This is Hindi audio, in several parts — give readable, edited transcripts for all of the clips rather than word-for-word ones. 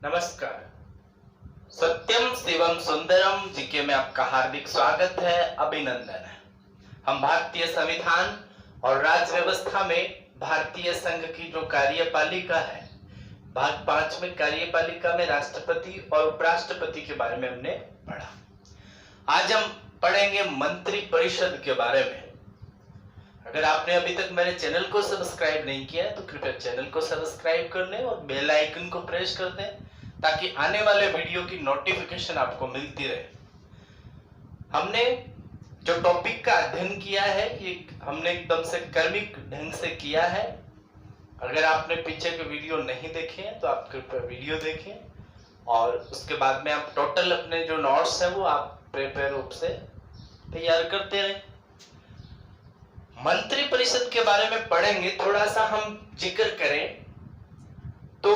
नमस्कार। सत्यम शिवम सुंदरम जीके में आपका हार्दिक स्वागत है, अभिनंदन है। हम भारतीय संविधान और राज्य व्यवस्था में भारतीय संघ की जो कार्यपालिका है, भाग 5 में कार्यपालिका में राष्ट्रपति और उपराष्ट्रपति के बारे में हमने पढ़ा। आज हम पढ़ेंगे मंत्री परिषद के बारे में। अगर आपने अभी तक मेरे चैनल को सब्सक्राइब नहीं किया है तो कृपया चैनल को सब्सक्राइब कर लें और बेल आइकन को प्रेस कर दें ताकि आने वाले वीडियो की नोटिफिकेशन आपको मिलती रहे। हमने जो टॉपिक का अध्ययन किया है ये हमने एकदम से क्रमिक ढंग से किया है। अगर आपने पीछे के वीडियो नहीं देखे हैं तो आप कृपया वीडियो देखें और उसके बाद में आप टोटल अपने जो नोट्स हैं वो आप प्रिपेयर रूप से तैयार करते रहें। मंत्री परिषद के बारे में पढ़ेंगे, थोड़ा सा हम जिक्र करें तो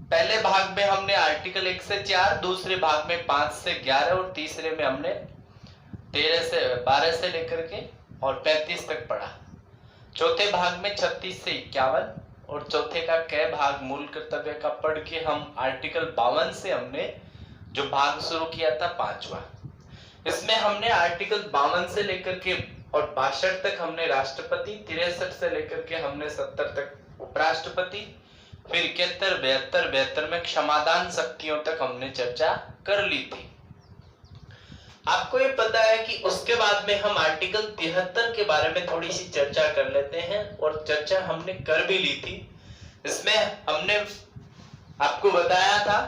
पहले भाग में हमने आर्टिकल 1 से 4, दूसरे भाग में 5 से 11 और तीसरे में हमने 13 से 12 से लेकर के और 35 तक पढ़ा। चौथे भाग में 36 से 51 और चौथे का क भाग मूल कर्तव्य का पढ़ के हम आर्टिकल 52 से हमने जो भाग शुरू किया था 5वां। इसमें हमने आर्टिकल 52 से लेकर के और 62 तक हमने राष्ट्रपति, 63 से लेकर के हमने 70 तक उपराष्ट्रपति, फिर 71, 72 में क्षमादान शक्तियों तक हमने चर्चा कर ली थी। आपको ये पता है कि उसके बाद में हम आर्टिकल 73 के बारे में थोड़ी सी चर्चा कर लेते हैं और चर्चा हमने कर भी ली थी। इसमें हमने आपको बताया था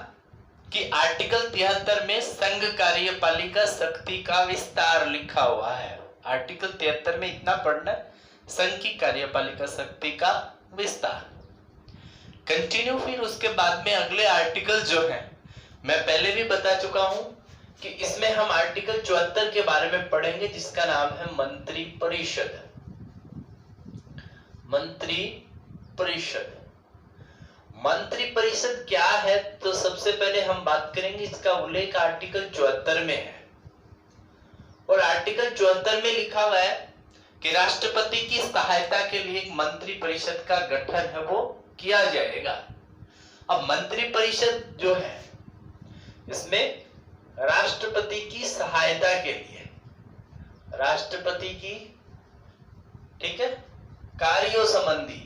कि आर्टिकल 73 में संघ कार्यपालिका शक्ति का विस्तार लिखा हुआ है। आर्टिकल 73 में इतना पढ़ना, संघ की कार्यपालिका शक्ति का विस्तार। कंटिन्यू फिर उसके बाद में अगले आर्टिकल जो है मैं पहले भी बता चुका हूं कि इसमें हम आर्टिकल 74 के बारे में पढ़ेंगे जिसका नाम है मंत्री परिषद। मंत्री परिषद, मंत्री परिषद क्या है तो सबसे पहले हम बात करेंगे, इसका उल्लेख आर्टिकल 74 में है और आर्टिकल 74 में लिखा हुआ है कि राष्ट्रपति की सहायता के लिए एक मंत्री परिषद का गठन है वो किया जाएगा। अब मंत्री परिषद जो है इसमें राष्ट्रपति की सहायता के लिए, राष्ट्रपति की, ठीक है, कार्यों संबंधी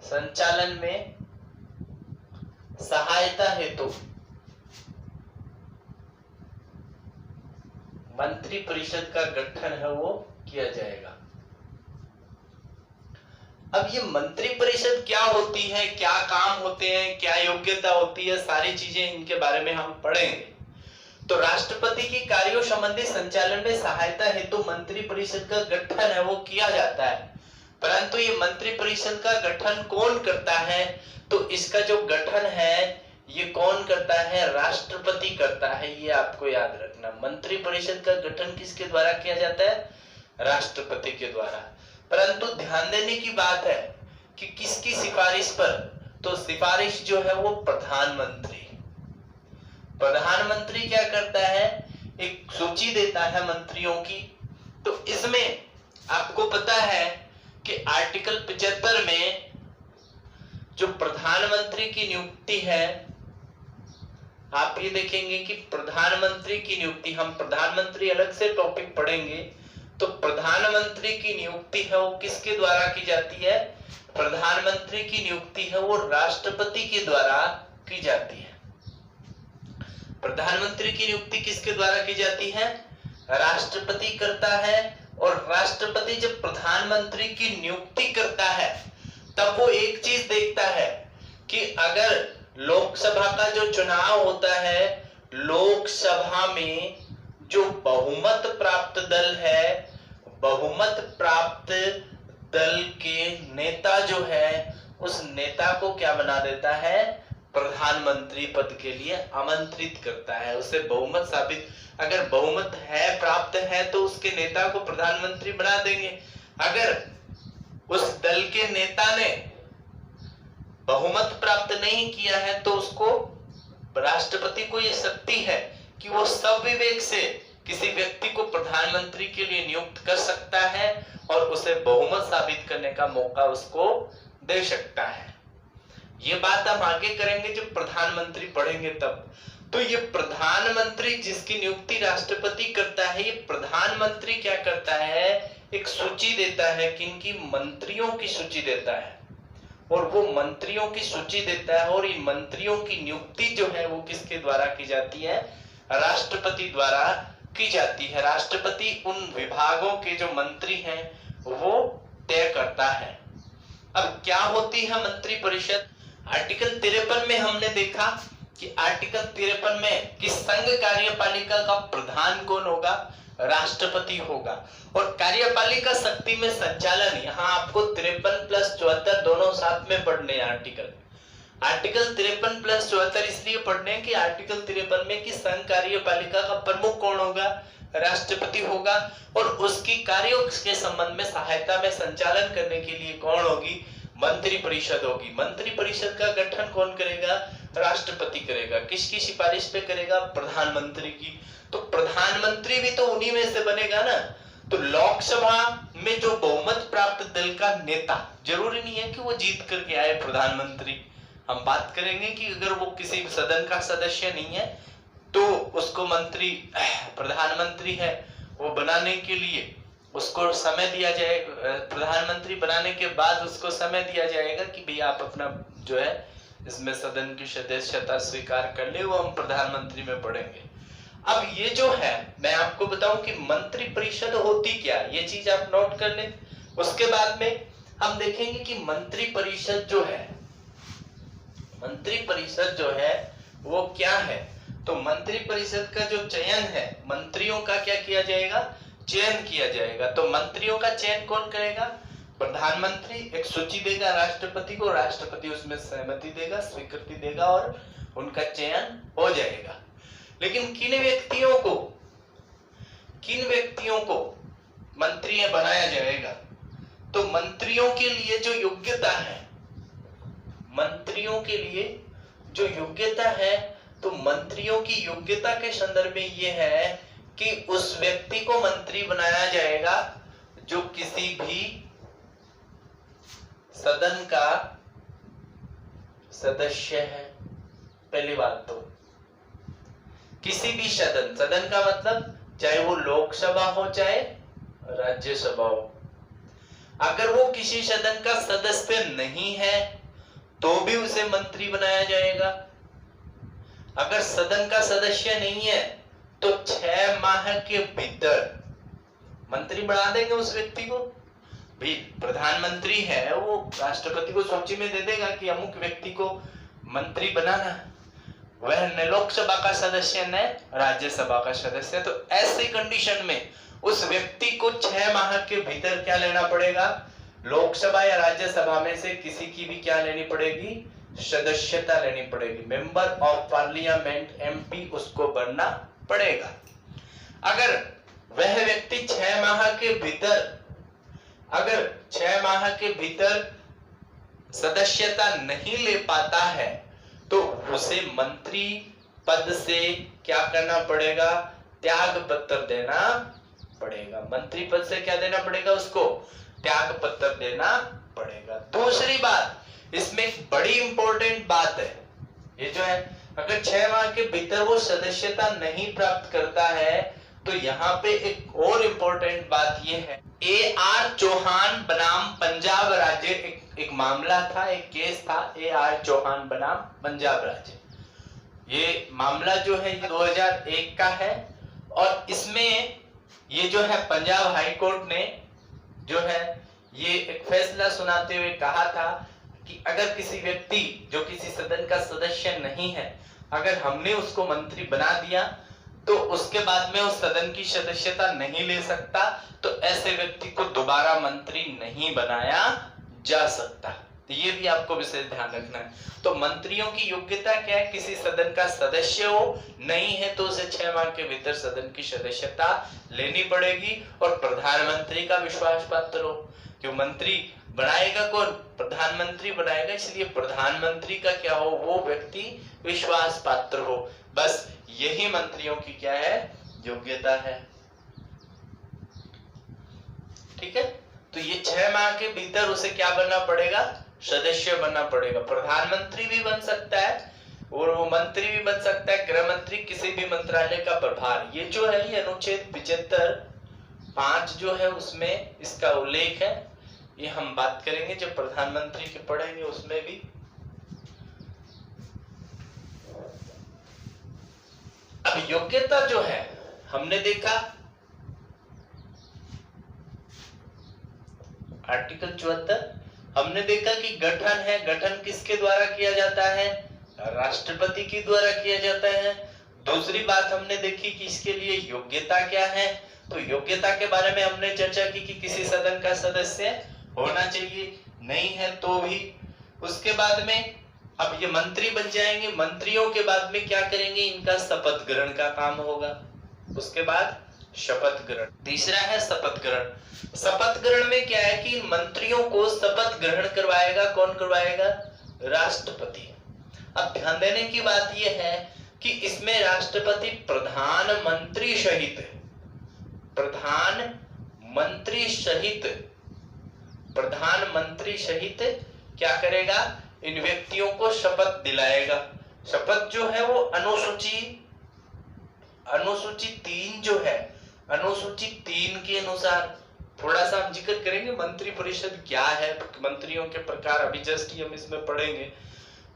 संचालन में सहायता हेतु मंत्री परिषद का गठन है वो किया जाएगा। अब ये मंत्री परिषद क्या होती है, क्या काम होते हैं, क्या योग्यता होती है, सारी चीजें इनके बारे में हम पढ़ेंगे। तो राष्ट्रपति की कार्यों संबंधी संचालन में सहायता हेतु मंत्री परिषद का गठन है वो किया जाता है। परंतु ये मंत्री परिषद का गठन कौन करता है तो इसका जो गठन है ये कौन करता है, राष्ट्रपति करता है। ये आपको याद रखना, मंत्री परिषद का गठन किसके द्वारा किया जाता है, राष्ट्रपति के द्वारा। परंतु ध्यान देने की बात है कि किसकी सिफारिश पर, तो सिफारिश जो है वो प्रधानमंत्री। प्रधानमंत्री क्या करता है, एक सूची देता है मंत्रियों की। तो इसमें आपको पता है कि आर्टिकल 75 में जो प्रधानमंत्री की नियुक्ति है, आप ये देखेंगे कि प्रधानमंत्री की नियुक्ति, हम प्रधानमंत्री अलग से टॉपिक पढ़ेंगे, तो प्रधानमंत्री की नियुक्ति है वो किसके द्वारा की जाती है, प्रधानमंत्री की नियुक्ति है वो राष्ट्रपति के द्वारा की जाती है। प्रधानमंत्री की नियुक्ति किसके द्वारा की जाती है, राष्ट्रपति करता है। और राष्ट्रपति जब प्रधानमंत्री की नियुक्ति करता है तब वो एक चीज देखता है कि अगर लोकसभा का जो चुनाव होता है, लोकसभा में जो बहुमत प्राप्त दल है, बहुमत प्राप्त दल के नेता जो है उस नेता को क्या बना देता है, प्रधानमंत्री पद के लिए आमंत्रित करता है। उसे बहुमत साबित, अगर बहुमत है, प्राप्त है तो उसके नेता को प्रधानमंत्री बना देंगे। अगर उस दल के नेता ने बहुमत प्राप्त नहीं किया है तो उसको, राष्ट्रपति को ये शक्ति है कि वो सब विवेक से किसी व्यक्ति को प्रधानमंत्री के लिए नियुक्त कर सकता है और उसे बहुमत साबित करने का मौका उसको दे सकता है। ये बात हम आगे करेंगे जब प्रधानमंत्री पढ़ेंगे तब। तो ये प्रधानमंत्री जिसकी नियुक्ति राष्ट्रपति करता है, ये प्रधानमंत्री क्या करता है, एक सूची देता है, किनकी, मंत्रियों की सूची देता है, और वो मंत्रियों की सूची देता है और ये मंत्रियों की नियुक्ति जो है वो किसके द्वारा की जाती है, राष्ट्रपति द्वारा की जाती है। राष्ट्रपति उन विभागों के जो मंत्री हैं वो तय करता है। अब क्या होती है मंत्री परिषद? आर्टिकल 53 में हमने देखा कि आर्टिकल 53 में कि संघ कार्यपालिका का प्रधान कौन होगा, राष्ट्रपति होगा, और कार्यपालिका शक्ति में संचालन, यहाँ आपको 53 प्लस 74 दोनों साथ में पढ़ने हैं। आर्टिकल 53 प्लस 74 इसलिए पढ़ने कि आर्टिकल 53 में कि संघ कार्यपालिका का प्रमुख कौन होगा, राष्ट्रपति होगा, और उसकी कार्यों के संबंध में सहायता में संचालन करने के लिए कौन होगी, मंत्री परिषद होगी। मंत्री परिषद का गठन कौन करेगा, राष्ट्रपति करेगा। किसकी सिफारिश पे करेगा, प्रधानमंत्री की। तो प्रधानमंत्री भी तो उन्हीं में से बनेगा ना। तो लोकसभा में जो बहुमत प्राप्त दल का नेता, जरूरी नहीं है कि वो जीत करके आए प्रधानमंत्री, हम बात करेंगे कि अगर वो किसी सदन का सदस्य नहीं है तो उसको मंत्री, प्रधानमंत्री है, वो बनाने के लिए उसको समय दिया जाएगा। प्रधानमंत्री बनाने के बाद उसको समय दिया जाएगा कि भैया आप अपना जो है इसमें सदन की सदस्यता स्वीकार कर ले, वो हम प्रधानमंत्री में पढ़ेंगे। अब ये जो है मैं आपको बताऊं कि मंत्री परिषद होती क्या, ये चीज आप नोट कर लें। उसके बाद में हम देखेंगे कि मंत्री परिषद जो है वो क्या है। तो मंत्री परिषद का जो चयन है, मंत्रियों का क्या किया जाएगा, चयन किया जाएगा। तो मंत्रियों का चयन कौन करेगा, प्रधानमंत्री एक सूची देगा राष्ट्रपति को, राष्ट्रपति उसमें सहमति देगा, स्वीकृति देगा और उनका चयन हो जाएगा। लेकिन किन व्यक्तियों को मंत्री बनाया जाएगा, तो मंत्रियों के लिए जो योग्यता है, तो मंत्रियों की योग्यता के संदर्भ में ये है कि उस व्यक्ति को मंत्री बनाया जाएगा जो किसी भी सदन का सदस्य है। पहली बात तो किसी भी सदन का मतलब चाहे वो लोकसभा हो चाहे राज्यसभा हो। अगर वो किसी सदन का सदस्य नहीं है तो भी उसे मंत्री बनाया जाएगा। अगर सदन का सदस्य नहीं है तो 6 माह के भीतर मंत्री बना देंगे उस व्यक्ति को। भी प्रधानमंत्री है वो राष्ट्रपति को सूची में दे देगा कि अमुक व्यक्ति को मंत्री बनाना, वह न लोकसभा का सदस्य न राज्यसभा का सदस्य। तो ऐसी कंडीशन में उस व्यक्ति को 6 माह के भीतर क्या लेना पड़ेगा, लोकसभा या राज्यसभा में से किसी की भी क्या लेनी पड़ेगी, सदस्यता लेनी पड़ेगी। मेंबर ऑफ पार्लियामेंट एमपी उसको बनना पड़ेगा। अगर वह व्यक्ति 6 माह के भीतर सदस्यता नहीं ले पाता है तो उसे मंत्री पद से क्या करना पड़ेगा, त्याग पत्र देना पड़ेगा। मंत्री पद से क्या देना पड़ेगा, उसको त्याग पत्र देना पड़ेगा। दूसरी बात, इसमें एक बड़ी इंपॉर्टेंट बात है, ये जो है अगर 6 माह के भीतर वो सदस्यता नहीं प्राप्त करता है तो यहाँ पे एक और इंपॉर्टेंट बात ये है, AR चौहान बनाम पंजाब राज्य एक मामला था, एक केस था, AR चौहान बनाम पंजाब राज्य। ये मामला जो है 2001 का है और इसमें ये जो है पंजाब हाई कोर्ट ने जो है ये एक फैसला सुनाते हुए कहा था कि अगर किसी व्यक्ति जो किसी सदन का सदस्य नहीं है, अगर हमने उसको मंत्री बना दिया तो उसके बाद में उस सदन की सदस्यता नहीं ले सकता, तो ऐसे व्यक्ति को दोबारा मंत्री नहीं बनाया जा सकता। तो ये भी आपको विशेष ध्यान रखना है। तो मंत्रियों की योग्यता क्या है, किसी सदन का सदस्य हो, नहीं है तो उसे 6 माह के भीतर सदन की सदस्यता लेनी पड़ेगी और प्रधानमंत्री का विश्वास पात्र हो। क्यों मंत्री बनाएगा कौन, प्रधानमंत्री बनाएगा, इसलिए प्रधानमंत्री का क्या हो, वो व्यक्ति विश्वास पात्र हो। बस यही मंत्रियों की क्या है, योग्यता है। ठीक है, तो ये 6 माह के भीतर उसे क्या बनना पड़ेगा, सदस्य बनना पड़ेगा। प्रधानमंत्री भी बन सकता है और वो मंत्री भी बन सकता है, गृह मंत्री, किसी भी मंत्रालय का प्रभार। ये जो है ये अनुच्छेद 75(5) जो है उसमें इसका उल्लेख है। ये हम बात करेंगे जब प्रधानमंत्री के पढ़ेंगे उसमें भी। अब योग्यता जो है हमने देखा आर्टिकल 74, हमने देखा कि गठन है, गठन किसके द्वारा किया जाता है, राष्ट्रपति के द्वारा किया जाता है। दूसरी बात हमने देखी कि इसके लिए योग्यता क्या है, तो योग्यता के बारे में हमने चर्चा की कि किसी सदन का सदस्य होना चाहिए, नहीं है तो भी। उसके बाद में अब ये मंत्री बन जाएंगे, मंत्रियों के बाद में क्या करेंगे, इनका शपथ ग्रहण का काम होगा। उसके बाद शपथ ग्रहण, तीसरा है शपथ ग्रहण। शपथ ग्रहण में क्या है कि मंत्रियों को शपथ ग्रहण करवाएगा, कौन करवाएगा, राष्ट्रपति। अब ध्यान देने की बात यह है कि इसमें राष्ट्रपति प्रधानमंत्री सहित क्या करेगा, इन व्यक्तियों को शपथ दिलाएगा। शपथ जो है वो अनुसूची 3 जो है, अनुसूची 3 के अनुसार, थोड़ा सा हम जिक्र करेंगे मंत्री परिषद क्या है, मंत्रियों के प्रकार, अभी जस्ट ही हम इसमें पढ़ेंगे।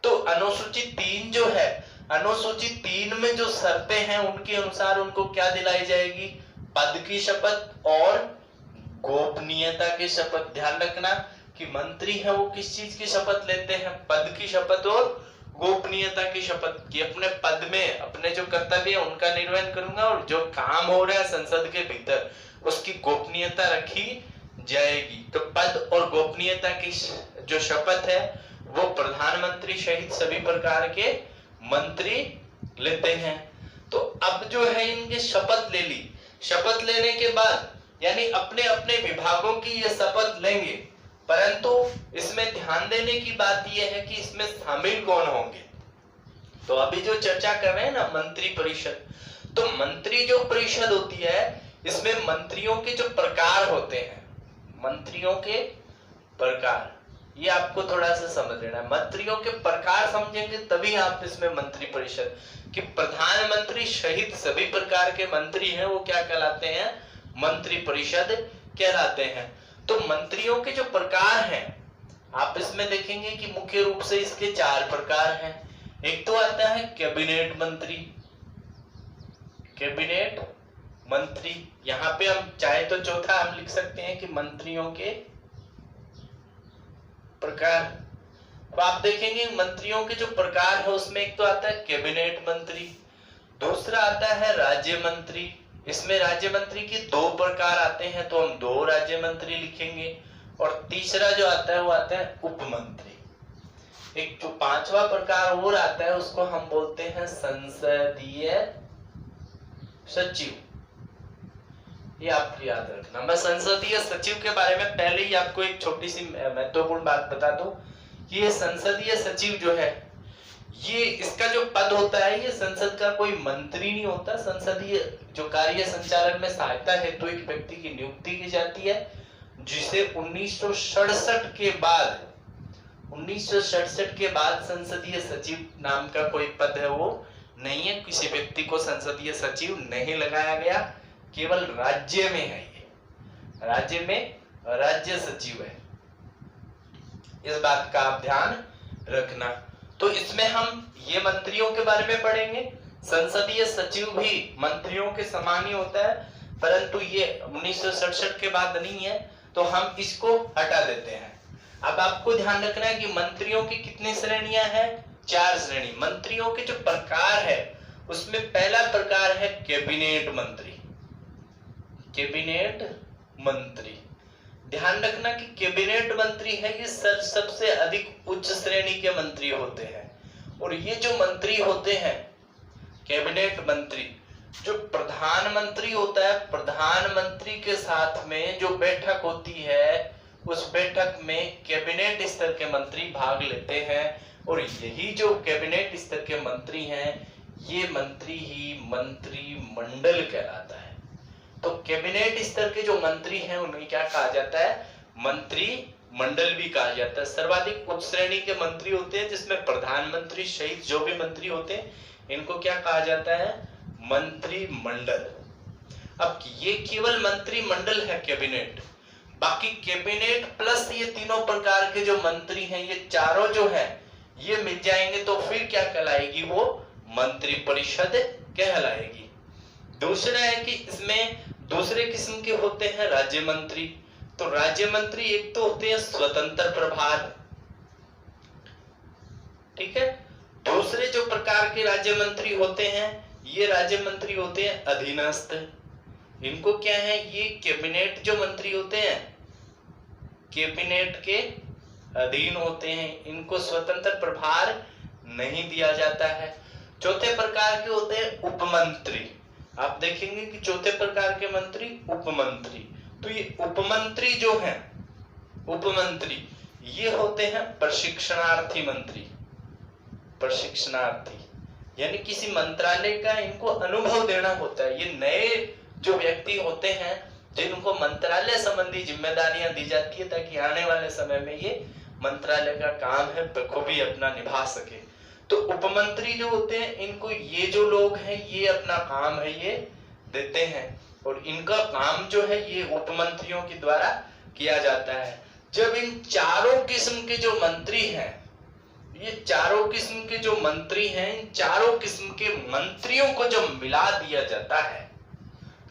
तो अनुसूची 3 जो है, अनुसूची 3 में जो शर्तें हैं उनके अनुसार उनको क्या दिलाई जाएगी, पद की शपथ और गोपनीयता की शपथ। ध्यान रखना कि मंत्री है वो किस चीज की शपथ लेते हैं, पद की शपथ और गोपनीयता की शपथ, कि अपने पद में अपने जो कर्तव्य है उनका निर्वहन करूंगा और जो काम हो रहा है संसद के भीतर उसकी गोपनीयता रखी जाएगी। तो पद और गोपनीयता की जो शपथ है वो प्रधानमंत्री सहित सभी प्रकार के मंत्री लेते हैं। तो अब जो है इनके शपथ ले ली, शपथ लेने के बाद यानी अपने अपने विभागों की ये शपथ लेंगे, परंतु इसमें ध्यान देने की बात यह है कि इसमें शामिल कौन होंगे। तो अभी जो चर्चा कर रहे हैं ना मंत्री परिषद, तो मंत्री जो परिषद होती है इसमें मंत्रियों के जो प्रकार होते हैं, मंत्रियों के प्रकार, ये आपको थोड़ा सा समझ लेना है। मंत्रियों के प्रकार समझेंगे तभी आप इसमें मंत्री परिषद, कि प्रधानमंत्री सहित सभी प्रकार के मंत्री हैं वो क्या कहलाते हैं, मंत्री परिषद कहलाते हैं। तो मंत्रियों के जो प्रकार हैं आप इसमें देखेंगे कि मुख्य रूप से इसके 4 प्रकार हैं। एक तो आता है कैबिनेट मंत्री, कैबिनेट मंत्री, यहाँ पे हम चाहे तो चौथा हम लिख सकते हैं कि मंत्रियों के प्रकार। तो आप देखेंगे मंत्रियों के जो प्रकार है उसमें एक तो आता है कैबिनेट मंत्री, दूसरा आता है राज्य मंत्री। इसमें राज्य मंत्री के 2 प्रकार आते हैं तो हम 2 राज्य मंत्री लिखेंगे, और तीसरा जो आता है वो आता है उप मंत्री। एक जो 5वां प्रकार और आता है उसको हम बोलते हैं संसदीय सचिव। ये आप याद रखना। मैं संसदीय सचिव के बारे में पहले ही आपको एक छोटी सी महत्वपूर्ण बात बता दूं कि ये संसदीय सचिव जो है ये इसका जो पद होता है ये संसद का कोई मंत्री नहीं होता। संसदीय जो कार्य संचालन में सहायता हेतु तो एक व्यक्ति की नियुक्ति की जाती है, जिसे 1967 के बाद संसदीय सचिव नाम का कोई पद है वो नहीं है। किसी व्यक्ति को संसदीय सचिव नहीं लगाया गया, केवल राज्य में है, ये राज्य में राज्य सचिव है। इस बात का आप ध्यान रखना। तो इसमें हम ये मंत्रियों के बारे में पढ़ेंगे। संसदीय सचिव भी मंत्रियों के समान ही होता है, परंतु ये 1967 के बाद नहीं है, तो हम इसको हटा देते हैं। अब आपको ध्यान रखना है कि मंत्रियों की कितनी श्रेणियां हैं, 4 श्रेणी। मंत्रियों के जो प्रकार है उसमें पहला प्रकार है कैबिनेट मंत्री। कैबिनेट मंत्री, ध्यान रखना कि कैबिनेट मंत्री है ये सबसे अधिक उच्च श्रेणी के मंत्री होते हैं। और ये जो मंत्री होते हैं कैबिनेट मंत्री, जो प्रधानमंत्री होता है, प्रधानमंत्री के साथ में जो बैठक होती है उस बैठक में कैबिनेट स्तर के मंत्री भाग लेते हैं। और यही जो कैबिनेट स्तर के मंत्री हैं ये मंत्री ही मंत्रिमंडल कहलाता है। तो कैबिनेट स्तर के जो मंत्री हैं उन्हें क्या कहा जाता है, मंत्रिमंडल भी कहा जाता है। सर्वाधिक उच्च श्रेणी के मंत्री होते हैं जिसमें प्रधानमंत्री सहित जो भी मंत्री होते हैं इनको क्या कहा जाता है, मंत्रिमंडल। अब ये केवल मंत्रिमंडल है कैबिनेट, बाकी कैबिनेट प्लस ये तीनों प्रकार के जो मंत्री हैं ये चारों जो है ये मिल जाएंगे तो फिर क्या कहलाएगी, वो मंत्रिपरिषद कहलाएगी। दूसरा है कि इसमें दूसरे किस्म के होते हैं राज्य मंत्री। तो राज्य मंत्री एक तो होते हैं स्वतंत्र प्रभार, ठीक है। दूसरे जो प्रकार के राज्य मंत्री होते हैं ये राज्य मंत्री होते हैं अधीनस्थ। इनको क्या है, ये कैबिनेट जो मंत्री होते हैं कैबिनेट के अधीन होते हैं, इनको स्वतंत्र प्रभार नहीं दिया जाता है। चौथे प्रकार के होते हैं उपमंत्री। आप देखेंगे कि चौथे प्रकार के मंत्री उपमंत्री। तो ये उपमंत्री जो हैं, उपमंत्री ये होते हैं प्रशिक्षणार्थी मंत्री। प्रशिक्षणार्थी यानी किसी मंत्रालय का इनको अनुभव देना होता है। ये नए जो व्यक्ति होते हैं जिनको मंत्रालय संबंधी जिम्मेदारियां दी जाती है ताकि आने वाले समय में ये मंत्रालय का काम है बखूबी अपना निभा सके। तो उपमंत्री जो होते हैं इनको ये जो लोग हैं ये अपना काम है ये देते हैं और इनका काम जो है ये उपमंत्रियों के द्वारा किया जाता है। जब इन चारों किस्म के जो मंत्री हैं, ये चारों किस्म के जो मंत्री हैं, इन चारों किस्म के मंत्रियों को जब मिला दिया जाता है,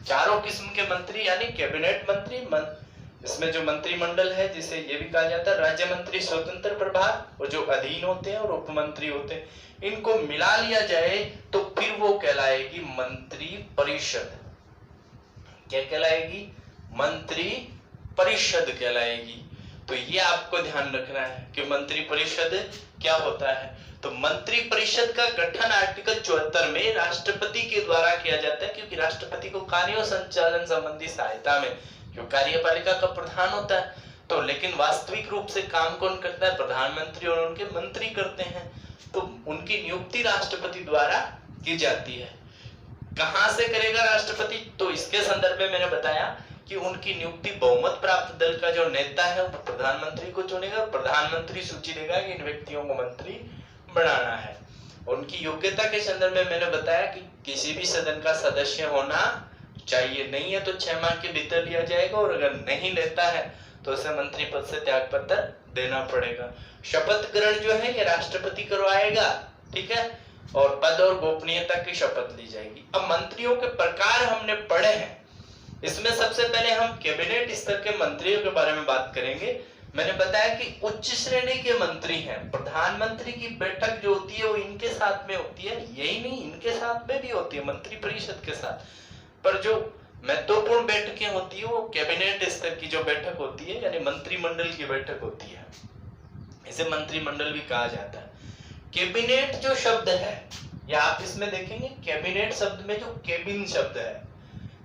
चारों किस्म के मंत्री यानी कैबिनेट मंत्री, इसमें जो मंत्रिमंडल है जिसे ये भी कहा जाता है राज्य मंत्री स्वतंत्र प्रभार और जो अधीन होते हैं और उपमंत्री होते हैं, इनको मिला लिया जाए तो फिर वो कहलाएगी मंत्री परिषद। क्या कहलाएगी, मंत्री परिषद कहलाएगी। तो ये आपको ध्यान रखना है कि मंत्री परिषद क्या होता है। तो मंत्री परिषद का गठन आर्टिकल 74 में राष्ट्रपति के द्वारा किया जाता है, क्योंकि राष्ट्रपति को कार्य संचालन संबंधी सहायता में जो कार्यपालिका का प्रधान होता है, तो लेकिन वास्तविक रूप से काम कौन करता है, प्रधानमंत्री और उनके मंत्री करते हैं। तो उनकी नियुक्ति राष्ट्रपति द्वारा की जाती है। कहां से करेगा राष्ट्रपति, तो इसके संदर्भ में मैंने बताया कि उनकी नियुक्ति बहुमत प्राप्त दल का जो नेता है वो प्रधानमंत्री को चुनेगा। प्रधानमंत्री सूची देगा कि इन व्यक्तियों को मंत्री बनाना है। उनकी योग्यता के संदर्भ में मैंने बताया कि किसी भी सदन का सदस्य होना चाहिए, नहीं है तो 6 माह के भीतर लिया जाएगा और अगर नहीं लेता है तो उसे मंत्री पद से त्याग पत्र देना पड़ेगा। शपथ ग्रहण जो है ये राष्ट्रपति करवाएगा, ठीक है, और पद और गोपनीयता की शपथ ली जाएगी। अब मंत्रियों के प्रकार हमने पढ़े हैं, इसमें सबसे पहले हम कैबिनेट स्तर के मंत्रियों के बारे में बात करेंगे। मैंने बताया कि उच्च श्रेणी के मंत्री हैं, प्रधानमंत्री की बैठक जो होती है वो इनके साथ में होती है, यही नहीं इनके साथ में भी होती है मंत्री परिषद के साथ, पर जो महत्वपूर्ण बैठकें होती है वो कैबिनेट स्तर की जो बैठक होती है यानी मंत्रिमंडल की बैठक होती है, इसे मंत्रिमंडल भी कहा जाता है। कैबिनेट जो शब्द है या आप इसमें देखेंगे कैबिनेट शब्द में जो केबिन शब्द है,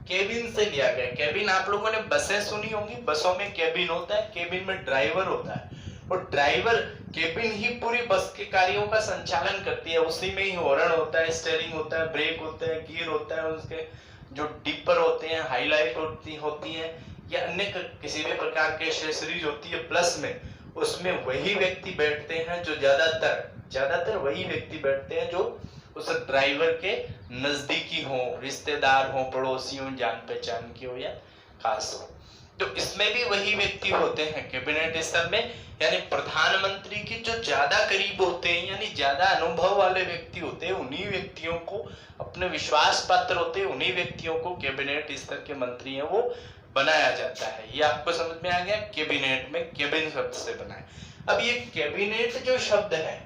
केबिन से लिया गया। केबिन आप लोगों ने बसें सुनी होंगी, बसों में केबिन होता है, केबिन में ड्राइवर होता है और ड्राइवर केबिन ही पूरी बस के कार्यों का संचालन करती है। उसी में ही हॉर्न होता है, स्टीयरिंग होता है, ब्रेक होता है, गियर होता है, उसके जो डिपर होते हैं, हाईलाइट होती है या अन्य किसी भी प्रकार के एक्सेसरीज होती है प्लस में, उसमें वही व्यक्ति बैठते हैं जो ज्यादातर वही व्यक्ति बैठते हैं जो उस ड्राइवर के नजदीकी हो, रिश्तेदार हो, पड़ोसी हो, जान पहचान की हो या खास हो। तो इसमें भी वही व्यक्ति होते हैं कैबिनेट स्तर में, यानी प्रधानमंत्री के जो ज्यादा करीब होते हैं यानी ज्यादा अनुभव वाले व्यक्ति होते हैं, उन्हीं व्यक्तियों को, अपने विश्वास पात्र होते हैं उन्हीं व्यक्तियों को कैबिनेट स्तर के मंत्री हैं वो बनाया जाता है। ये आपको समझ में आ गया, कैबिनेट में केबिन शब्द से बना है। अब ये कैबिनेट जो शब्द है,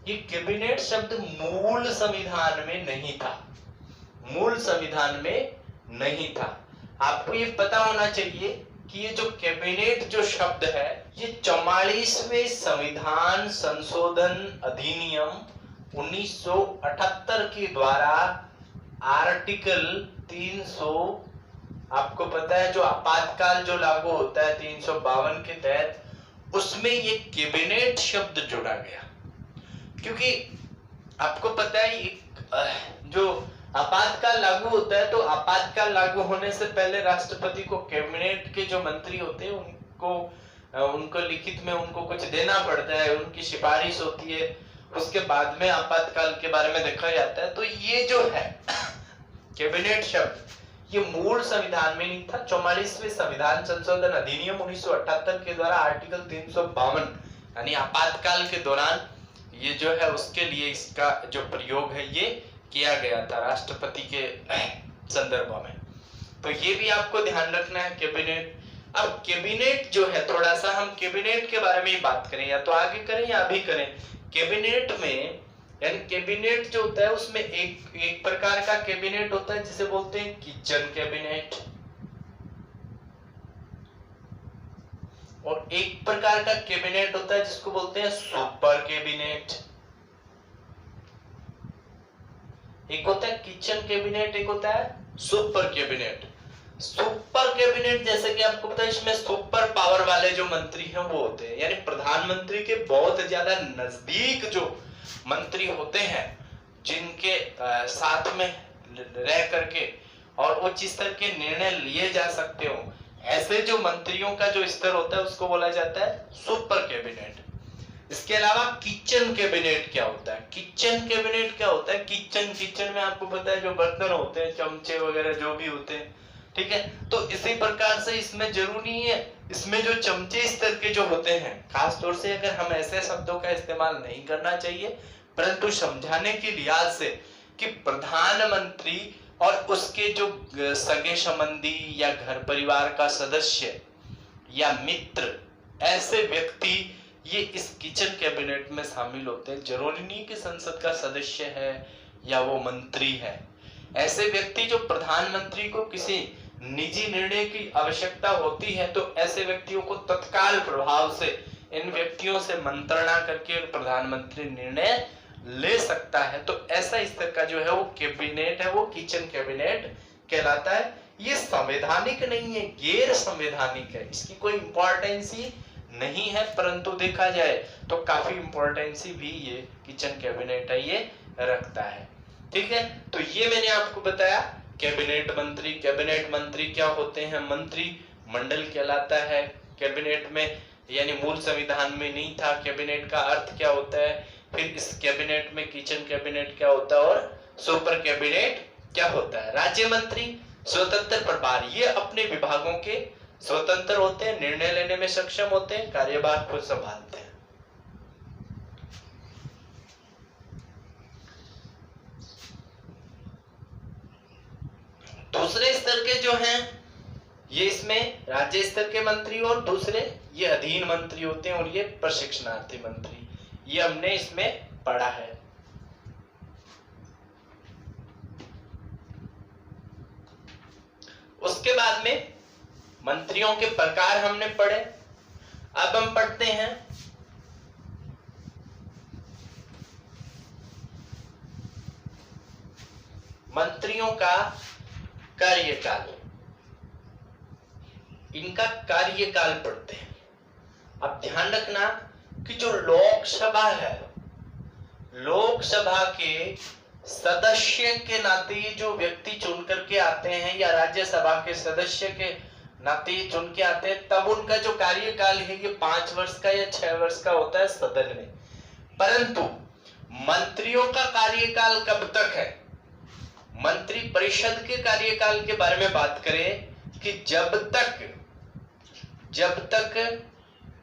ये कैबिनेट शब्द मूल संविधान में नहीं था, मूल संविधान में नहीं था। आपको ये पता होना चाहिए कि ये जो कैबिनेट जो शब्द है ये 44वें संविधान संशोधन अधिनियम 1978 के द्वारा आर्टिकल 300, आपको पता है जो आपातकाल जो लागू होता है 352 के तहत, उसमें ये कैबिनेट शब्द जोड़ा गया। क्योंकि आपको पता है एक जो आपातकाल लागू होता है, तो आपातकाल लागू होने से पहले राष्ट्रपति को कैबिनेट के जो मंत्री होते हैं उनको लिखित में उनको कुछ देना पड़ता है, उनकी सिफारिश होती है, उसके बाद में आपातकाल के बारे में देखा जाता है। तो ये जो है कैबिनेट शब्द, ये मूल संविधान में नहीं था। 44वें संविधान संशोधन अधिनियम 1978 के द्वारा आर्टिकल 352 यानी आपातकाल के दौरान ये जो है उसके लिए इसका जो प्रयोग है ये किया गया था राष्ट्रपति के संदर्भ में। तो ये भी आपको ध्यान रखना है कैबिनेट। अब कैबिनेट जो है, थोड़ा सा हम कैबिनेट के बारे में ही बात करें, या तो आगे करें या अभी करें। कैबिनेट में यानी कैबिनेट जो होता है उसमें एक प्रकार का कैबिनेट होता है जिसे बोलते हैं किचन कैबिनेट, और एक प्रकार का कैबिनेट होता है जिसको बोलते हैं सुपर कैबिनेट। एक होता है किचन कैबिनेट, एक होता है सुपर कैबिनेट। सुपर कैबिनेट जैसे कि आपको पता है इसमें सुपर पावर वाले जो मंत्री हैं वो होते हैं, यानी प्रधानमंत्री के बहुत ज्यादा नजदीक जो मंत्री होते हैं, जिनके साथ में रह करके और उच्च स्तर के निर्णय लिए जा सकते हो, ऐसे जो मंत्रियों का जो स्तर होता है उसको बोला जाता है सुपर कैबिनेट। इसके अलावा किचन कैबिनेट क्या होता है? किचन कैबिनेट क्या होता है? किचन में आपको पता है जो बर्तन होते हैं, चमचे वगैरह जो भी होते हैं, ठीक है। तो इसी प्रकार से इसमें जरूरी है, इसमें जो चमचे स्तर के जो होते हैं, खास तौर से अगर हम ऐसे शब्दों का इस्तेमाल नहीं करना चाहिए, परंतु समझाने के लिहाज से कि प्रधानमंत्री और उसके जो सगे संबंधी या घर परिवार का सदस्य या मित्र, ऐसे व्यक्ति ये इस किचन कैबिनेट में शामिल होते हैं। जरूरी नहीं कि संसद का सदस्य है या वो मंत्री है। ऐसे व्यक्ति जो प्रधानमंत्री को किसी निजी निर्णय की आवश्यकता होती है, तो ऐसे व्यक्तियों को तत्काल प्रभाव से इन व्यक्तियों से मंत्रणा करके प्रधानमंत्री निर्णय ले सकता है। तो ऐसा स्तर का जो है वो कैबिनेट है, वो किचन कैबिनेट कहलाता है। ये संवैधानिक नहीं है, गैर संवैधानिक है, इसकी कोई इंपॉर्टेंस ही नहीं है, परंतु देखा जाए तो काफी इंपॉर्टेंस भी ये किचन कैबिनेट है ये रखता है, ठीक है। तो ये मैंने आपको बताया कैबिनेट मंत्री। कैबिनेट मंत्री क्या होते हैं? मंत्री मंडल कहलाता है कैबिनेट में, यानी मूल संविधान में नहीं था। कैबिनेट का अर्थ क्या होता है, फिर इस कैबिनेट में किचन कैबिनेट क्या होता है और सुपर कैबिनेट क्या होता है। राज्य मंत्री स्वतंत्र प्रभार, ये अपने विभागों के स्वतंत्र होते हैं, निर्णय लेने में सक्षम होते हैं, कार्यभार खुद संभालते हैं। दूसरे स्तर के जो हैं ये इसमें राज्य स्तर के मंत्री, और दूसरे ये अधीन मंत्री होते हैं, और ये प्रशिक्षणार्थी मंत्री, ये हमने इसमें पढ़ा है। उसके बाद में मंत्रियों के प्रकार हमने पढ़े। अब हम पढ़ते हैं मंत्रियों का कार्यकाल। इनका कार्यकाल पढ़ते हैं। अब ध्यान रखना कि जो लोकसभा है, लोकसभा के सदस्य के नाते जो व्यक्ति चुन करके आते हैं, या राज्यसभा के सदस्य के नाते चुन के आते हैं, तब उनका जो कार्यकाल है ये 5 वर्ष का या 6 वर्ष का होता है सदन में। परंतु मंत्रियों का कार्यकाल कब तक है? मंत्री परिषद के कार्यकाल के बारे में बात करें कि जब तक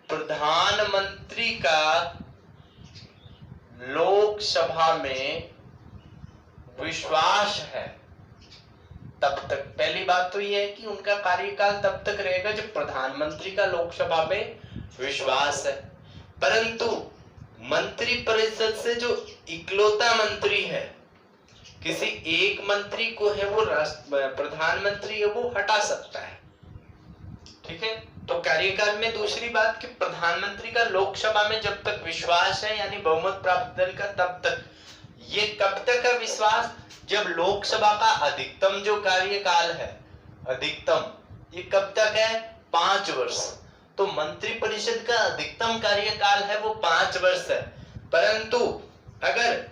प्रधानमंत्री का लोकसभा में विश्वास है तब तक। पहली बात तो यह है कि उनका कार्यकाल तब तक रहेगा जब प्रधानमंत्री का लोकसभा में विश्वास है। परंतु मंत्री परिषद से जो इकलौता मंत्री है, किसी एक मंत्री को है वो प्रधानमंत्री है वो हटा सकता है, ठीक है। तो कार्यकाल में दूसरी बात कि प्रधानमंत्री का लोकसभा में जब तक विश्वास है, यानी बहुमत प्राप्त दल का, तब तक। ये कब तक है विश्वास? जब लोकसभा का अधिकतम जो कार्यकाल है, अधिकतम ये कब तक है? 5 वर्ष। तो मंत्री परिषद का अधिकतम कार्यकाल है वो 5 वर्ष है। परंतु अगर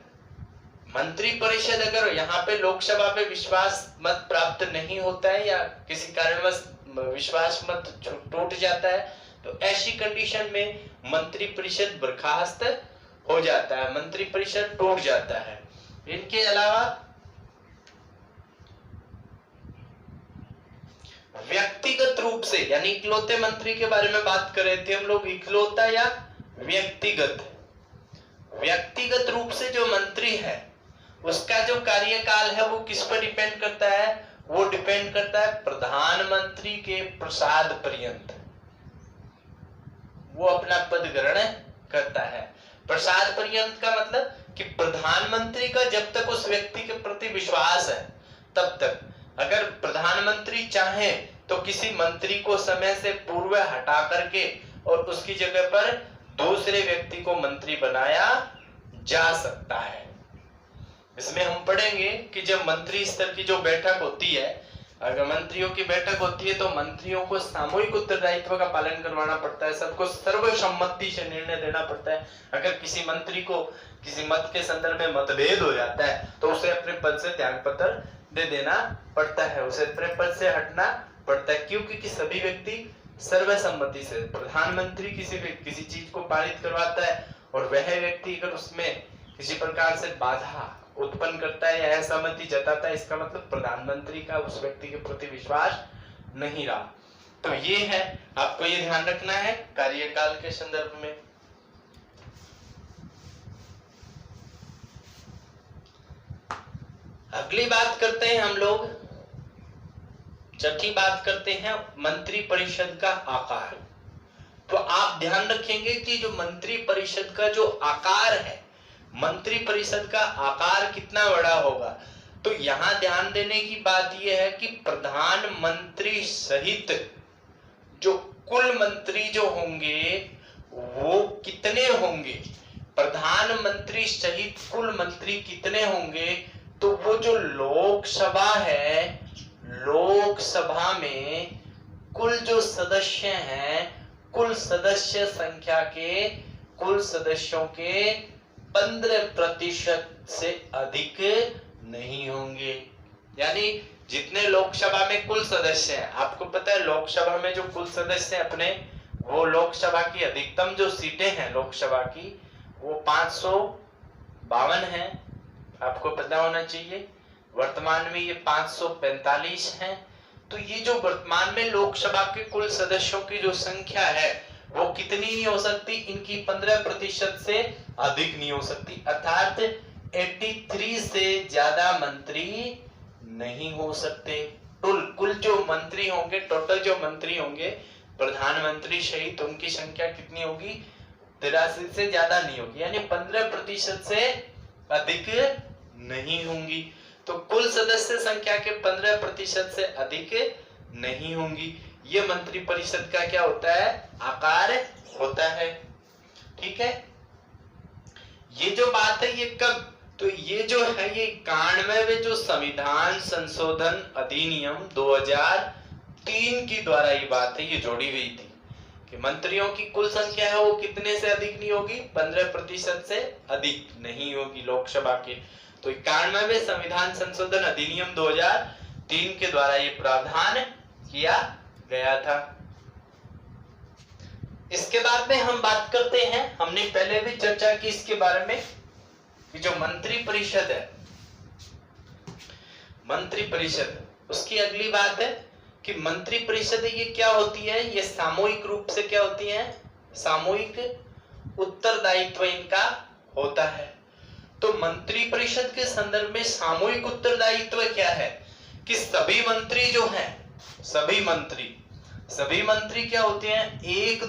मंत्री परिषद अगर यहाँ पे लोकसभा पे विश्वास मत प्राप्त नहीं होता है या किसी कारणवश विश्वास मत टूट जाता है, तो ऐसी कंडीशन में मंत्री परिषद बर्खास्त हो जाता है, मंत्री परिषद टूट जाता है। इनके अलावा व्यक्तिगत रूप से, यानी इकलौते मंत्री के बारे में बात कर रहे थे हम लोग, इकलौता या व्यक्तिगत रूप से जो मंत्री है उसका जो कार्यकाल है वो किस पर डिपेंड करता है? वो डिपेंड करता है प्रधानमंत्री के प्रसाद पर्यंत वो अपना पद ग्रहण करता है। प्रसाद पर्यंत का मतलब कि प्रधानमंत्री का जब तक उस व्यक्ति के प्रति विश्वास है तब तक। अगर प्रधानमंत्री चाहे तो किसी मंत्री को समय से पूर्व हटा करके और उसकी जगह पर दूसरे व्यक्ति को मंत्री बनाया जा सकता है। इसमें हम पढ़ेंगे कि जब मंत्री स्तर की जो बैठक होती है, अगर मंत्रियों की बैठक होती है तो मंत्रियों को सामूहिक उत्तरदायित्व का पालन करवाना पड़ता है, सबको सर्वसम्मति से निर्णय देना पड़ता है। अगर किसी मंत्री को किसी मत के संदर्भ में मतभेद हो जाता है तो उसे अपने पद से त्याग पत्र दे देना पड़ता है, उसे अपने पद से हटना पड़ता है। क्योंकि सभी व्यक्ति सर्वसम्मति से, प्रधानमंत्री किसी चीज को पारित करवाता है और वह व्यक्ति अगर उसमें किसी प्रकार से बाधा उत्पन्न करता है या असहमति जताता है, इसका मतलब प्रधानमंत्री का उस व्यक्ति के प्रति विश्वास नहीं रहा। तो ये है, आपको ये ध्यान रखना है कार्यकाल के संदर्भ में। अगली बात करते हैं हम लोग, छठी बात करते हैं मंत्री परिषद का आकार। तो आप ध्यान रखेंगे कि जो मंत्री परिषद का जो आकार है, मंत्री परिषद का आकार कितना बड़ा होगा। तो यहां ध्यान देने की बात यह है कि प्रधानमंत्री सहित जो कुल मंत्री जो होंगे वो कितने होंगे, प्रधानमंत्री सहित कुल मंत्री कितने होंगे, तो वो जो लोकसभा है, लोकसभा में कुल जो सदस्य हैं, कुल सदस्य संख्या के, कुल सदस्यों के 15% से अधिक नहीं होंगे। यानी जितने लोकसभा में कुल सदस्य हैं, आपको पता है लोकसभा में जो कुल सदस्य हैं अपने, वो लोकसभा की अधिकतम जो सीटें हैं लोकसभा की वो 552 हैं, आपको पता होना चाहिए। वर्तमान में ये 545 हैं। तो ये जो वर्तमान में लोकसभा के कुल सदस्यों की जो संख्या है वो कितनी नहीं हो सकती, इनकी 15% से अधिक नहीं हो सकती, अर्थात 83 से ज्यादा मंत्री नहीं हो सकते। कुल जो मंत्री होंगे, टोटल जो मंत्री होंगे प्रधानमंत्री सहित, उनकी संख्या कितनी होगी, 83 से ज्यादा नहीं होगी, यानी 15% से अधिक नहीं होंगी। तो कुल सदस्य संख्या के 15% से अधिक नहीं होंगी। ये मंत्री परिषद का क्या होता है, आकार होता है। ठीक है, ये जो बात है ये कब, तो ये जो है ये 91वें जो संविधान संशोधन अधिनियम 2003 की द्वारा ये बात है ये जोड़ी गई थी कि मंत्रियों की कुल संख्या है वो कितने से अधिक नहीं होगी, 15% से अधिक नहीं होगी लोकसभा के। तो 91वें संविधान संशोधन अधिनियम 2003 के द्वारा ये प्रावधान किया गया था। इसके बाद में हम बात करते हैं, हमने पहले भी चर्चा की इसके बारे में कि जो मंत्री परिषद है, मंत्री परिषद, उसकी अगली बात है कि मंत्री परिषद ये क्या होती है, ये सामूहिक रूप से क्या होती है, सामूहिक उत्तरदायित्व इनका होता है। तो मंत्री परिषद के संदर्भ में सामूहिक उत्तरदायित्व क्या है कि सभी मंत्री जो हैं, सभी मंत्री क्या होते हैं, एक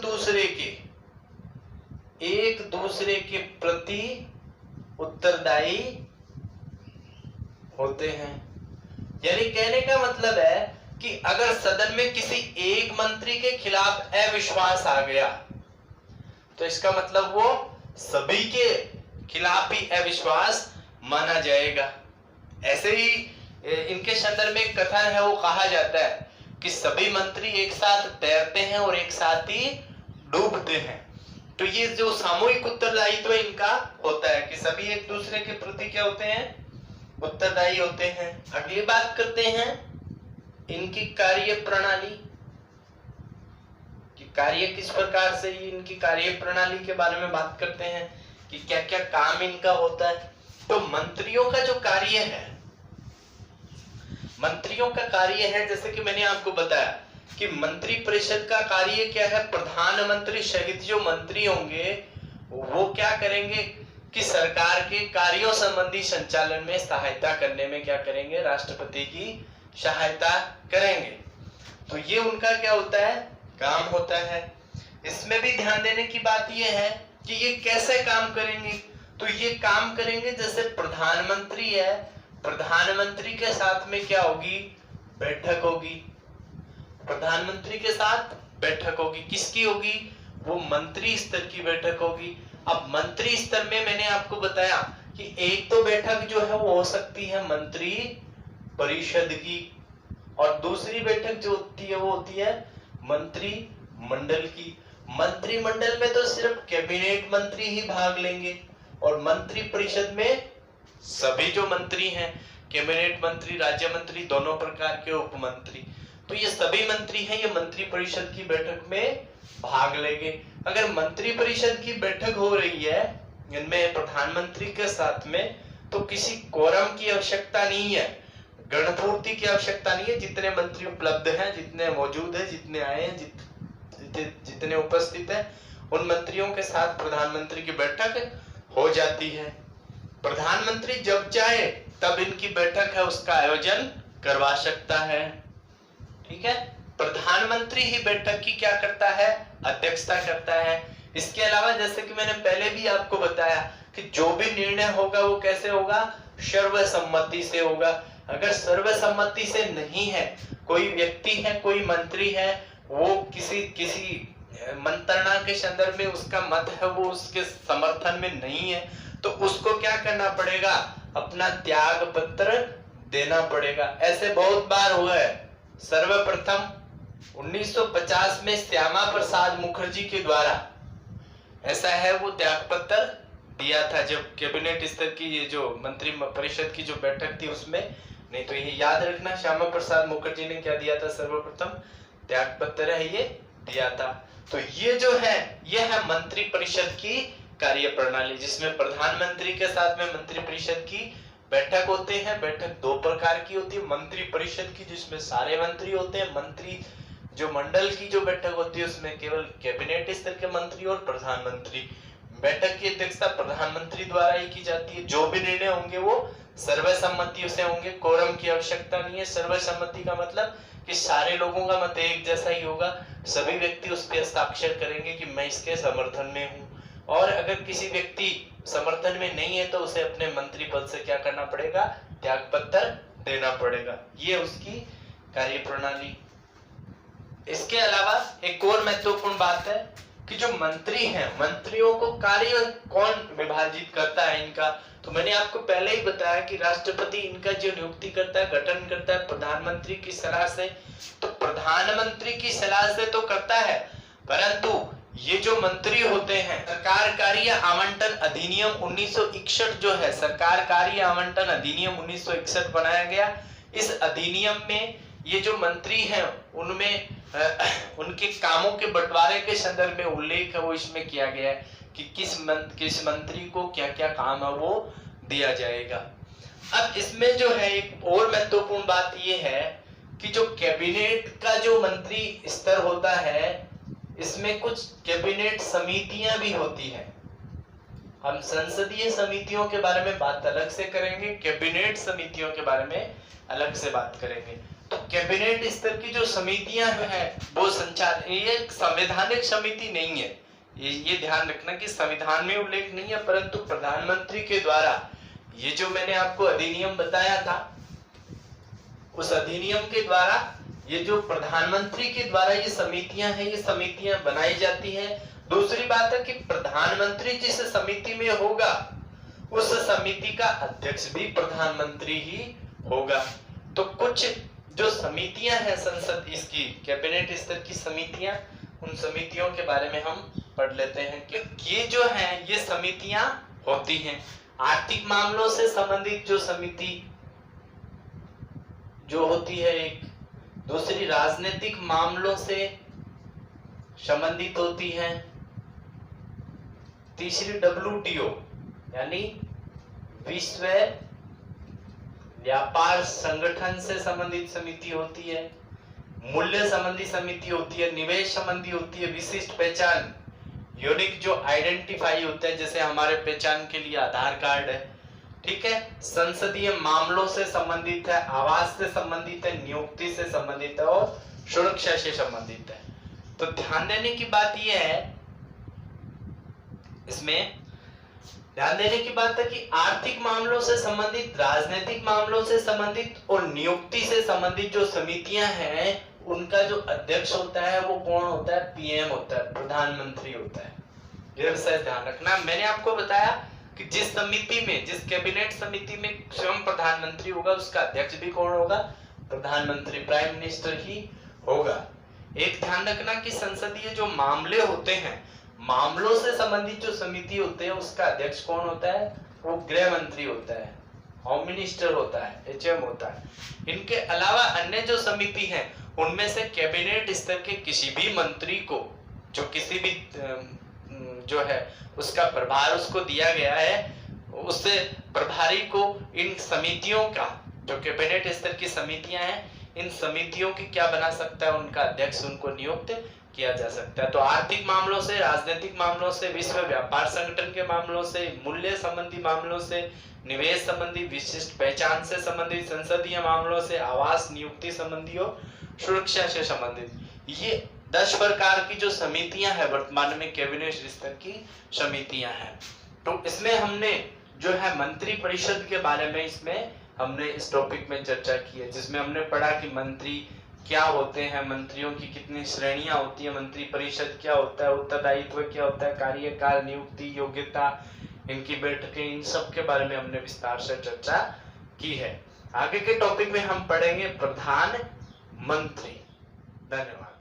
दूसरे के प्रति उत्तरदायी होते हैं। यानी कहने का मतलब है कि अगर सदन में किसी एक मंत्री के खिलाफ अविश्वास आ गया तो इसका मतलब वो सभी के खिलाफ ही अविश्वास माना जाएगा। ऐसे ही इनके संदर्भ में एक कथन है, वो कहा जाता है कि सभी मंत्री एक साथ तैरते हैं और एक साथ ही डूबते हैं। तो ये जो सामूहिक उत्तरदायित्व इनका होता है कि सभी एक दूसरे के प्रति क्या होते हैं, उत्तरदायी होते हैं। अगली बात करते हैं इनकी कार्य प्रणाली, कि कार्य किस प्रकार से, इनकी कार्य प्रणाली के बारे में बात करते हैं कि क्या क्या काम इनका होता है। तो मंत्रियों का जो कार्य है, मंत्रियों का कार्य है, जैसे कि मैंने आपको बताया कि मंत्री परिषद का कार्य क्या है, प्रधानमंत्री सहित जो मंत्री होंगे वो क्या करेंगे कि सरकार के कार्यों संबंधी संचालन में सहायता करने में क्या करेंगे, राष्ट्रपति की सहायता करेंगे। तो ये उनका क्या होता है, काम होता है। इसमें भी ध्यान देने की बात यह है कि ये कैसे काम करेंगे। तो ये काम करेंगे जैसे प्रधानमंत्री है, प्रधानमंत्री के साथ में क्या होगी, बैठक होगी, प्रधानमंत्री के साथ बैठक होगी। किसकी होगी, वो मंत्री स्तर की बैठक होगी। अब मंत्री स्तर में मैंने आपको बताया कि एक तो बैठक जो है वो हो सकती है मंत्री परिषद की, और दूसरी बैठक जो होती है वो होती है मंत्री मंडल की। मंत्रिमंडल में तो सिर्फ कैबिनेट मंत्री ही भाग लेंगे, और मंत्री परिषद में सभी जो मंत्री हैं, कैबिनेट मंत्री, राज्य मंत्री, दोनों प्रकार के उपमंत्री, तो ये सभी मंत्री हैं, ये मंत्री परिषद की बैठक में भाग लेंगे। अगर मंत्री परिषद की बैठक हो रही है इनमें प्रधानमंत्री के साथ में, तो किसी कोरम की आवश्यकता नहीं है, गणपूर्ति की आवश्यकता नहीं है। जितने मंत्री उपलब्ध हैं, जितने मौजूद हैं, जितने आए हैं, जितने उपस्थित हैं, उन मंत्रियों के साथ प्रधानमंत्री की बैठक हो जाती है। प्रधानमंत्री जब चाहे तब इनकी बैठक है उसका आयोजन करवा सकता है। ठीक है, प्रधानमंत्री ही बैठक की क्या करता है, अध्यक्षता करता है। इसके अलावा जैसे कि मैंने पहले भी आपको बताया कि जो भी निर्णय होगा वो कैसे होगा, सर्वसम्मति से होगा। अगर सर्वसम्मति से नहीं है, कोई व्यक्ति है, कोई मंत्री है, वो किसी मंत्रणा के संदर्भ में उसका मत है वो उसके समर्थन में नहीं है, तो उसको क्या करना पड़ेगा, अपना त्याग पत्र देना पड़ेगा। ऐसे बहुत बार हुआ है। सर्वप्रथम 1950 में श्यामा प्रसाद मुखर्जी के द्वारा ऐसा है वो त्याग पत्र दिया था, जब कैबिनेट स्तर की ये जो मंत्री परिषद की जो बैठक थी उसमें। नहीं तो ये याद रखना, श्यामा प्रसाद मुखर्जी ने क्या दिया था, सर्वप्रथम त्याग पत्र है ये दिया था। तो ये जो है ये है मंत्री परिषद की कार्य प्रणाली, जिसमें प्रधानमंत्री के साथ में मंत्री परिषद की बैठक होते हैं। बैठक दो प्रकार की होती है, मंत्री परिषद की जिसमें सारे मंत्री होते हैं, मंत्री जो मंडल की जो बैठक होती है उसमें केवल कैबिनेट स्तर के मंत्री और प्रधानमंत्री। बैठक की अध्यक्षता प्रधानमंत्री द्वारा ही की जाती है। जो भी निर्णय होंगे वो सर्वसम्मति से होंगे, कोरम की आवश्यकता नहीं है। सर्वसम्मति का मतलब कि सारे लोगों का मत एक जैसा ही होगा, सभी व्यक्ति उस पर हस्ताक्षर करेंगे कि मैं इसके समर्थन में हूँ। और अगर किसी व्यक्ति समर्थन में नहीं है तो उसे अपने मंत्री पद से क्या करना पड़ेगा, त्याग पत्र देना पड़ेगा। ये उसकी कार्य प्रणाली। इसके अलावा एक और महत्वपूर्ण बात है कि जो मंत्री हैं, मंत्रियों को कार्य कौन विभाजित करता है इनका। तो मैंने आपको पहले ही बताया कि राष्ट्रपति इनका जो नियुक्ति करता है, गठन करता है प्रधानमंत्री की सलाह से। तो प्रधानमंत्री की सलाह से तो करता है, परंतु ये जो मंत्री होते हैं, सरकार कार्य आवंटन अधिनियम 1961 जो है, सरकार कार्य आवंटन अधिनियम 1961 बनाया गया। इस अधिनियम में ये जो मंत्री हैं उनमें उनके कामों के बंटवारे के संदर्भ में उल्लेख है वो इसमें किया गया है कि किस मंत्री को क्या क्या काम है वो दिया जाएगा। अब इसमें जो है एक और महत्वपूर्ण बात ये है कि जो कैबिनेट का जो मंत्री स्तर होता है, इसमें कुछ कैबिनेट समितियां भी होती हैं। हम संसदीय समितियों के बारे में बात अलग से करेंगे, कैबिनेट समितियों के बारे में अलग से बात करेंगे। तो कैबिनेट स्तर की जो समितियां हैं वो ये संवैधानिक समिति नहीं है, ये ध्यान रखना कि संविधान में उल्लेख नहीं है, परंतु प्रधानमंत्री के द्वारा ये जो मैंने आपको अधिनियम बताया था, उस अधिनियम के द्वारा ये जो प्रधानमंत्री के द्वारा ये समितियां हैं, ये समितियां बनाई जाती हैं। दूसरी बात है कि प्रधानमंत्री जिस समिति में होगा उस समिति का अध्यक्ष भी प्रधानमंत्री ही होगा। तो कुछ जो समितियां हैं संसद इसकी कैबिनेट स्तर की समितियां, उन समितियों के बारे में हम पढ़ लेते हैं कि ये जो है ये समितियां होती हैं। आर्थिक मामलों से संबंधित जो समिति जो होती है एक, दूसरी राजनीतिक मामलों से संबंधित होती है, तीसरी WTO यानी विश्व व्यापार संगठन से संबंधित समिति होती है, मूल्य संबंधी समिति होती है, निवेश संबंधी होती है, विशिष्ट पहचान यूनिक जो आइडेंटिफाई होते हैं जैसे हमारे पहचान के लिए आधार कार्ड है, ठीक है, संसदीय मामलों से संबंधित है, आवास से संबंधित है, नियुक्ति से संबंधित है और सुरक्षा से संबंधित है। तो ध्यान देने की बात यह है, इसमें ध्यान देने की बात है कि आर्थिक मामलों से संबंधित, राजनीतिक मामलों से संबंधित और नियुक्ति से संबंधित जो समितियां हैं उनका जो अध्यक्ष होता है वो कौन होता है? PM होता है, प्रधानमंत्री होता है। ये विशेष ध्यान रखना। मैंने आपको बताया कि जिस समिति में, जिस कैबिनेट समिति में स्वयं प्रधानमंत्री होगा उसका अध्यक्ष भी कौन होगा? प्रधानमंत्री, प्राइम मिनिस्टर ही होगा। एक ध्यान रखना कि संसदीय जो मामले होते हैं, मामलों से संबंधित जो समिति होते हैं उसका अध्यक्ष कौन होता है? वो गृह मंत्री होता है, होम मिनिस्टर होता है, HM होता है। इनके अलावा अन्य जो समिति है उनमें से कैबिनेट स्तर के किसी भी मंत्री को, जो किसी भी जो है उसका प्रभार उसको दिया गया है, उससे प्रभारी को इन समितियों का, जो कैबिनेट स्तर की समितियां हैं, इन समितियों की क्या बना सकता है? उनका अध्यक्ष उनको नियुक्त किया जा सकता है। तो आर्थिक मामलों से, राजनीतिक मामलों से, विश्व व्यापार संगठन के मामलों से, मूल्य संबंधी मामलों से, निवेश संबंधी, विशिष्ट पहचान से संबंधित, संसदीय मामलों से, आवास, नियुक्ति संबंधी और सुरक्षा से संबंधित, ये 10 प्रकार की जो समितियां हैं वर्तमान में कैबिनेट स्तर की समितियां हैं। तो इसमें हमने जो है मंत्री परिषद के बारे में इसमें हमने इस टॉपिक में चर्चा की है, जिसमें हमने पढ़ा कि मंत्री क्या होते हैं, मंत्रियों की कितनी श्रेणियां होती है, मंत्री परिषद क्या होता है, उत्तरदायित्व क्या होता है, कार्यकाल, नियुक्ति, योग्यता, इनकी बैठकें, इन सब के बारे में हमने विस्तार से चर्चा की है। आगे के टॉपिक में हम पढ़ेंगे प्रधानमंत्री। धन्यवाद।